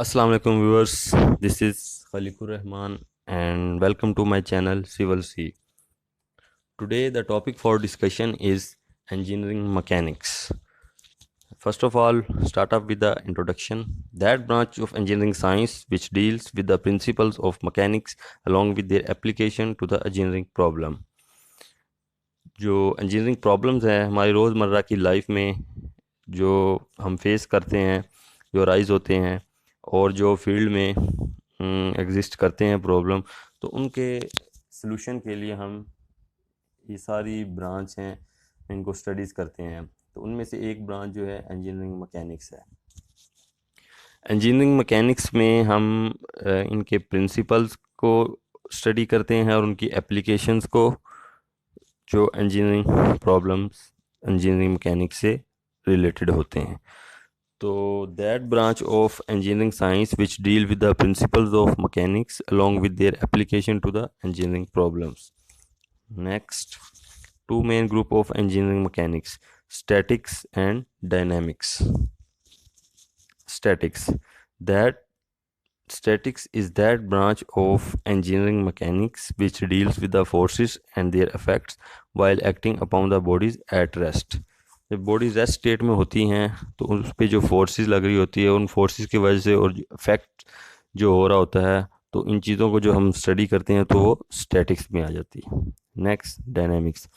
Assalamu alaikum viewers, this is Khaliqur Rahman and welcome to my channel Civil C. Today the topic for discussion is engineering mechanics. First of all, start off with the introduction. That branch of engineering science which deals with the principles of mechanics along with their application to the engineering problem. जो engineering problems हैं हमारी रोज़मर्रा की life में जो हम face करते हैं, जो राइज होते हैं और जो फील्ड में एग्जिस्ट करते हैं प्रॉब्लम, तो उनके सलूशन के लिए हम ये सारी ब्रांच हैं इनको स्टडीज़ करते हैं। तो उनमें से एक ब्रांच जो है इंजीनियरिंग मैकेनिक्स है। इंजीनियरिंग मैकेनिक्स में हम इनके प्रिंसिपल्स को स्टडी करते हैं और उनकी एप्लीकेशंस को, जो इंजीनियरिंग प्रॉब्लम्स इंजीनियरिंग मैकेनिक्स से रिलेटेड होते हैं। तो that branch of engineering science which deal with the principles of mechanics along with their application to the engineering problems. Next, two main group of engineering mechanics: statics and dynamics. Statics is that branch of engineering mechanics which deals with the forces and their effects while acting upon the bodies at rest. जब body rest state में होती हैं तो उस पर जो forces लग रही होती है, उन फोर्सेस की वजह से और इफेक्ट जो हो रहा होता है, तो इन चीज़ों को जो हम स्टडी करते हैं तो वो स्टैटिक्स में आ जाती है। Next, dynamics,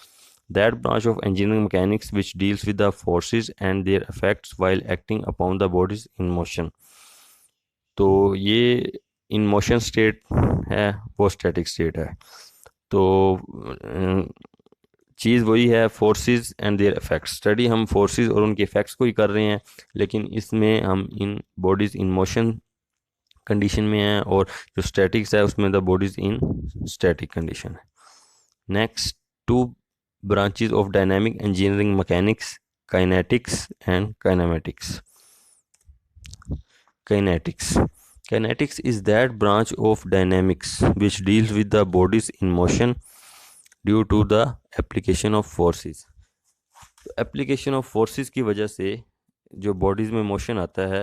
that branch of engineering mechanics which deals with the forces and there effects while acting upon the bodies in motion. तो ये इन मोशन स्टेट है, वो स्टैटिक स्टेट है। तो चीज़ वही है, forces and there effects. Study हम forces और उनके इफेक्ट्स को ही कर रहे हैं, लेकिन इसमें हम इन बॉडीज़ इन मोशन कंडीशन में हैं और जो स्टैटिक्स है उसमें the bodies in static condition है। Next, two branches of dynamic engineering mechanics: kinetics and kinematics. Kinetics is that branch of dynamics which deals with the bodies in motion due to the application of forces. Application of forces की वजह से जो bodies में motion आता है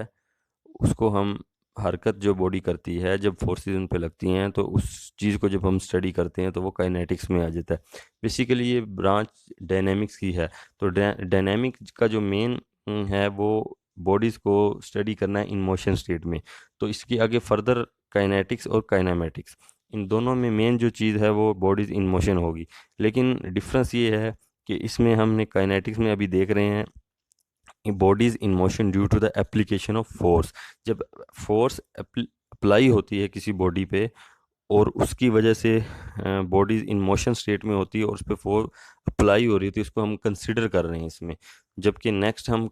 उसको हम हरकत जो बॉडी करती है जब फोर्सेस उन पे लगती हैं, तो उस चीज़ को जब हम स्टडी करते हैं तो वो काइनेटिक्स में आ जाता है। बेसिकली ये ब्रांच डायनेमिक्स की है। तो डायनेमिक का जो मेन है वो बॉडीज़ को स्टडी करना है इन मोशन स्टेट में। तो इसके आगे फर्दर काइनेटिक्स और काइनेमेटिक्स, इन दोनों में मेन जो चीज़ है वो बॉडीज़ इन मोशन होगी। लेकिन डिफरेंस ये है कि इसमें हमने काइनेटिक्स में अभी देख रहे हैं bodies in motion due to the application of force. जब फोर्स अप्लाई होती है किसी बॉडी पे और उसकी वजह से बॉडीज़ इन मोशन स्टेट में होती है और उस पर फोर्स अप्लाई हो रही होती है, उसको हम कंसिडर कर रहे हैं इसमें। जबकि नेक्स्ट हम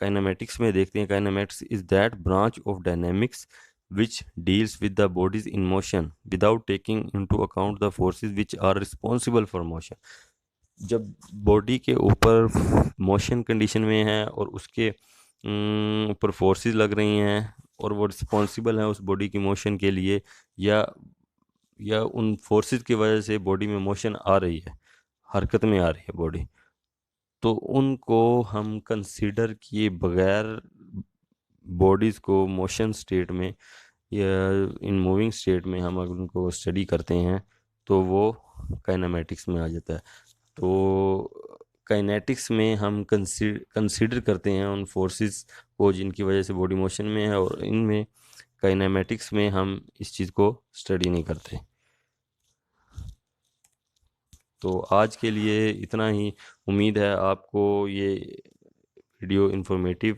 काइनेमेटिक्स में देखते हैं, kinematics is that branch of dynamics which deals with the bodies in motion without taking into account the forces which are responsible for motion. जब बॉडी के ऊपर मोशन कंडीशन में है और उसके ऊपर फोर्सेस लग रही हैं और वो रिस्पॉन्सिबल हैं उस बॉडी की मोशन के लिए, या उन फोर्सेस की वजह से बॉडी में मोशन आ रही है, हरकत में आ रही है बॉडी, तो उनको हम कंसीडर किए बगैर बॉडीज़ को मोशन स्टेट में या इन मूविंग स्टेट में हम अगर उनको स्टडी करते हैं तो वो काइनेमेटिक्स में आ जाता है। तो काइनेटिक्स में हम कंसीडर करते हैं उन फोर्सेस को जिनकी वजह से बॉडी मोशन में है, और इनमें काइनेमेटिक्स में हम इस चीज़ को स्टडी नहीं करते। तो आज के लिए इतना ही। उम्मीद है आपको ये वीडियो इन्फॉर्मेटिव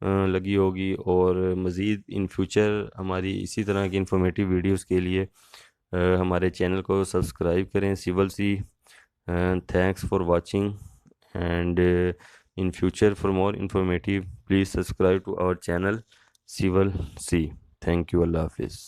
लगी होगी, और मज़ीद इन फ्यूचर हमारी इसी तरह की इन्फॉर्मेटिव वीडियोस के लिए हमारे चैनल को सब्सक्राइब करें, सिविल सी। Thanks for watching, and in future for more informative please subscribe to our channel Civil C. Thank you. Allah Hafiz.